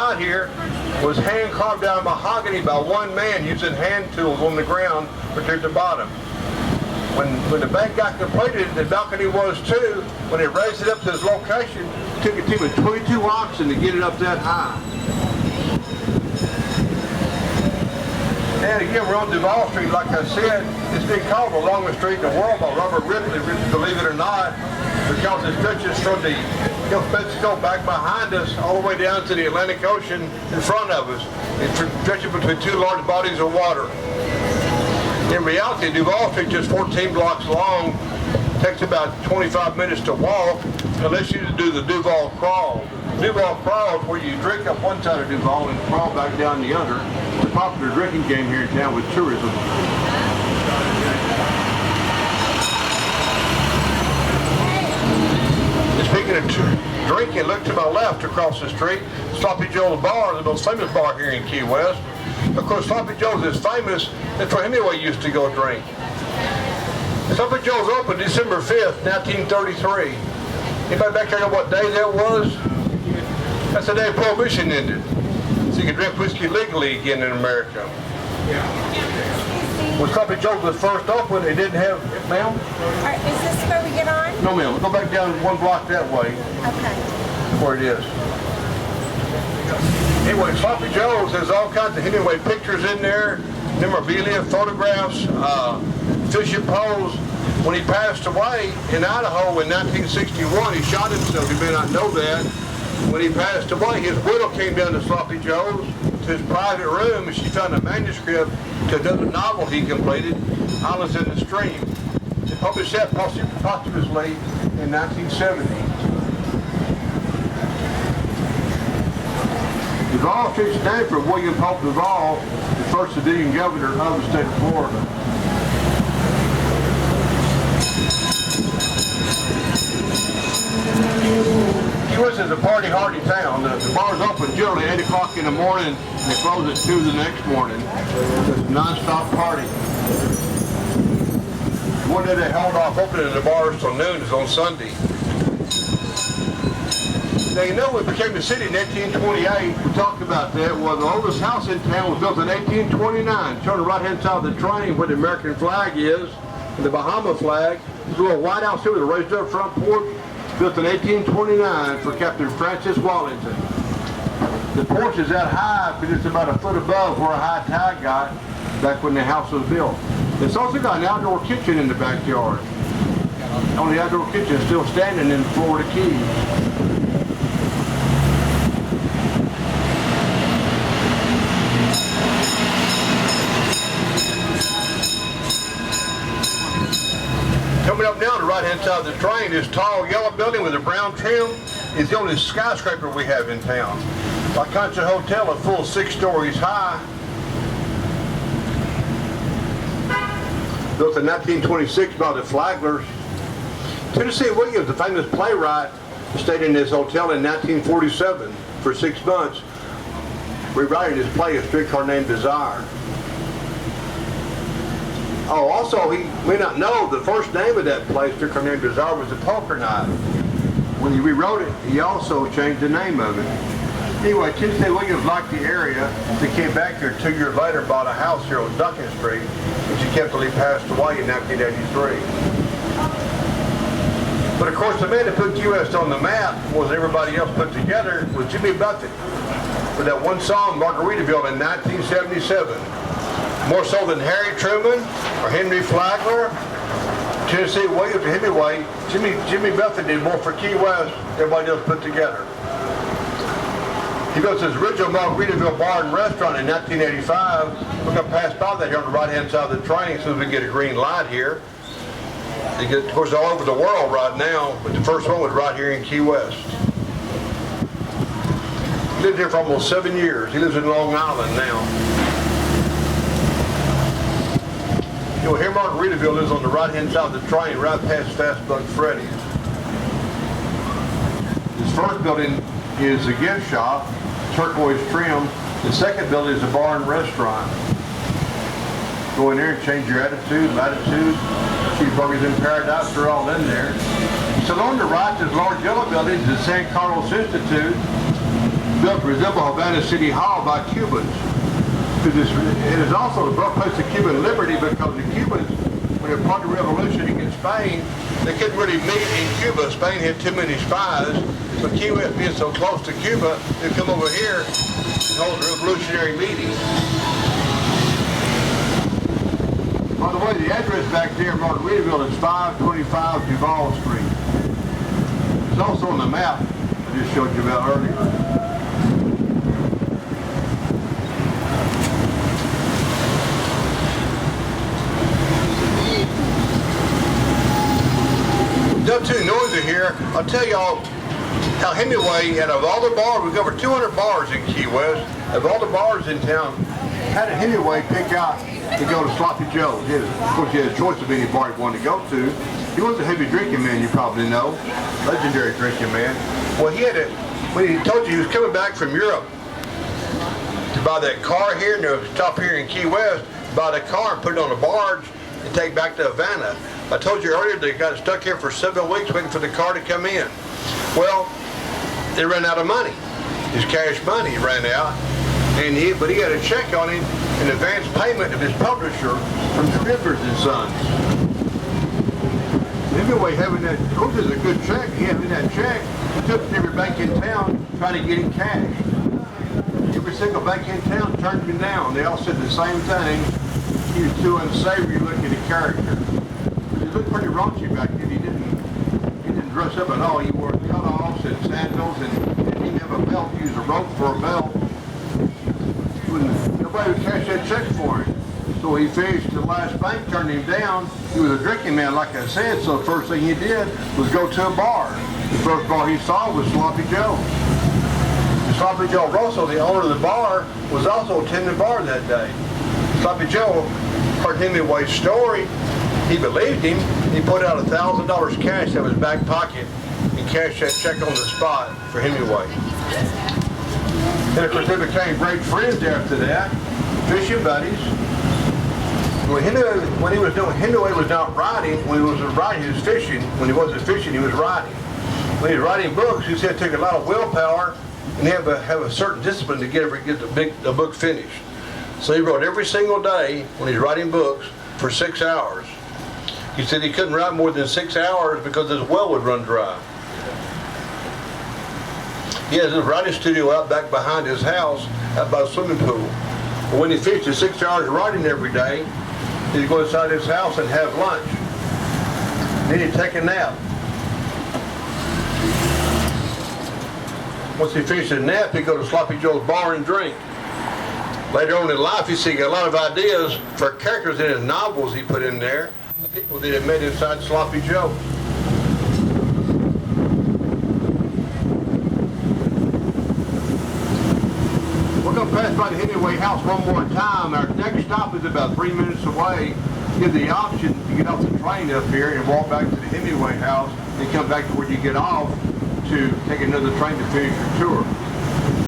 slide here was hand carved out of mahogany by one man using hand tools on the ground to protect the bottom. When the bank got completed, the balcony was too. When they raised it up to its location, it took a team of 22 oxen to get it up that high. And again, we're on Duval Street, like I said. It's been called the longest street in the world by Robert Ripley, believe it or not, because it stretches from the Gulf of Mexico back behind us all the way down to the Atlantic Ocean in front of us. It stretches between two large bodies of water. In reality, Duval Street is just 14 blocks long. It takes about 25 minutes to walk, unless you do the Duval Crawl. Duval Crawl is where you drink up one side of Duval and crawl back down the other. It's a popular drinking game here in town with tourism. And speaking of drinking, look to my left across the street, Sloppy Joe's Bar, the most famous bar here in Key West. Of course, Sloppy Joe's is famous. That's where Hemingway used to go drink. Sloppy Joe's opened December 5th, 1933. Anybody back there know what day that was? That's the day Prohibition ended. So you could drink whiskey legally again in America. When Sloppy Joe's was first opened, it didn't have, ma'am? Is this where we get on? No, ma'am. Go back down one block that way. Okay. Where it is. Anyway, Sloppy Joe's has all kinds of Hemingway pictures in there, memorabilia, photographs, fishing poles. When he passed away in Idaho in 1961, he shot himself. You may not know that. When he passed away, his widow came down to Sloppy Joe's to his private room, and she found a manuscript to another novel he completed, Islands in the Stream. They published that posthumously in 1970. Duval Street's named for William Pope Duval, the first civilian governor of the state of Florida. Key West is a party-hardy town. The bars open generally 8 o'clock in the morning and they close at 2 the next morning. It's a non-stop party. One day they held off opening the bars till noon is on Sunday. Now, you know, we became a city in 1828. We talked about that. Well, the oldest house in town was built in 1829. Shown on the right-hand side of the train where the American flag is, and the Bahama flag. There's a little white house here with a raised-up front porch, built in 1829 for Captain Francis Wallington. The porch is that high because it's about a foot above where a high tide got back when the house was built. It's also got an outdoor kitchen in the backyard. The only outdoor kitchen is still standing in Florida Keys. Coming up now on the right-hand side of the train, this tall yellow building with a brown trim is the only skyscraper we have in town. La Concha Hotel, a full 6 stories high. Built in 1926 by the Flaglers. Tennessee Williams, the famous playwright, stayed in this hotel in 1947 for 6 months, rewriting his play, A Streetcar Named Desire. Oh, also, he may not know the first name of that play, Streetcar Named Desire, was The Poker Night. When he rewrote it, he also changed the name of it. Anyway, Tennessee Williams liked the area. They came back here 2 years later and bought a house here on Duncan Street, which he kept till he passed away in 1983. But of course, the man that put Key West on the map was everybody else put together was Jimmy Buffett with that one song, Margaritaville, in 1977. More so than Harry Truman or Henry Flagler, Tennessee Williams or Hemingway, Jimmy Buffett did more for Key West than everybody else put together. He built his original Margaritaville bar and restaurant in 1985. We're going to pass by that here on the right-hand side of the train as soon as we get a green light here. They get, of course, all over the world right now, but the first one was right here in Key West. He lived here for almost 7 years. He lives in Long Island now. You know, here Margaritaville is on the right-hand side of the train, right past Fast Buck Freddy's. This first building is a gift shop, turquoise trim. The second building is a bar and restaurant. Go in there and change your attitude, latitude. Cheeseburgers in Paradise are all in there. So on the right, this large yellow building is the San Carlos Institute. built to resemble Havana City Hall by Cubans. Because it is also the birthplace of Cuban liberty, because the Cubans, when they fought the revolution against Spain, they couldn't really meet in Cuba. Spain had too many spies, but Key West being so close to Cuba, they come over here and hold a revolutionary meeting. By the way, the address back there in Margaritaville is 525 Duval Street. It's also on the map I just showed you about earlier. Not too noisy here. I'll tell y'all how Hemingway, out of all the bars, we've got over 200 bars in Key West. Of all the bars in town, how did Hemingway pick out to go to Sloppy Joe's? Of course, he had a choice of any bar he wanted to go to. He was a heavy drinking man, you probably know. Legendary drinking man. Well, he had a, when he told you he was coming back from Europe to buy that car here, and to stop here in Key West, buy the car and put it on a barge and take back to Havana. I told you earlier they got stuck here for 7 weeks waiting for the car to come in. Well, they ran out of money. His cash money ran out, but he had a check on him, an advance payment of his publisher from Scribner's and Sons. Anyway, having that, of course, it's a good check. Having that check, he took it to every bank in town trying to get him cash. Every single bank in town turned him down. They all said the same thing. He was too unsavory looking a character. He looked pretty raunchy back then. He didn't dress up at all. He wore cutoffs and sandals, and he didn't have a belt. He used a rope for a belt. Nobody would cash that check for him. So he fished. The last bank turned him down. He was a drinking man, like I said, so the first thing he did was go to a bar. The first bar he saw was Sloppy Joe. And Sloppy Joe Russell, the owner of the bar, was also attending the bar that day. Sloppy Joe heard Hemingway's story. He believed him. He put out $1,000 cash out of his back pocket and cashed that check on the spot for Hemingway. And of course they became great friends after that, fishing buddies. When he was doing, Hemingway was not writing. When he was writing, he was fishing. When he wasn't fishing, he was writing. When he was writing books, he said it took a lot of willpower and have a certain discipline to get the book finished. So he wrote every single day when he's writing books for 6 hours. He said he couldn't write more than 6 hours because his well would run dry. He has his writing studio out back behind his house, out by the swimming pool. But when he finished his 6 hours writing every day, he'd go inside his house and have lunch. Then he'd take a nap. Once he finished his nap, he'd go to Sloppy Joe's bar and drink. Later on in life, he got a lot of ideas for characters in his novels he put in there, people that he met inside Sloppy Joe. We're going to pass by the Hemingway house one more time. Our next stop is about 3 minutes away. Give the option to get off the train up here and walk back to the Hemingway house and come back to where you get off to take another train to finish your tour.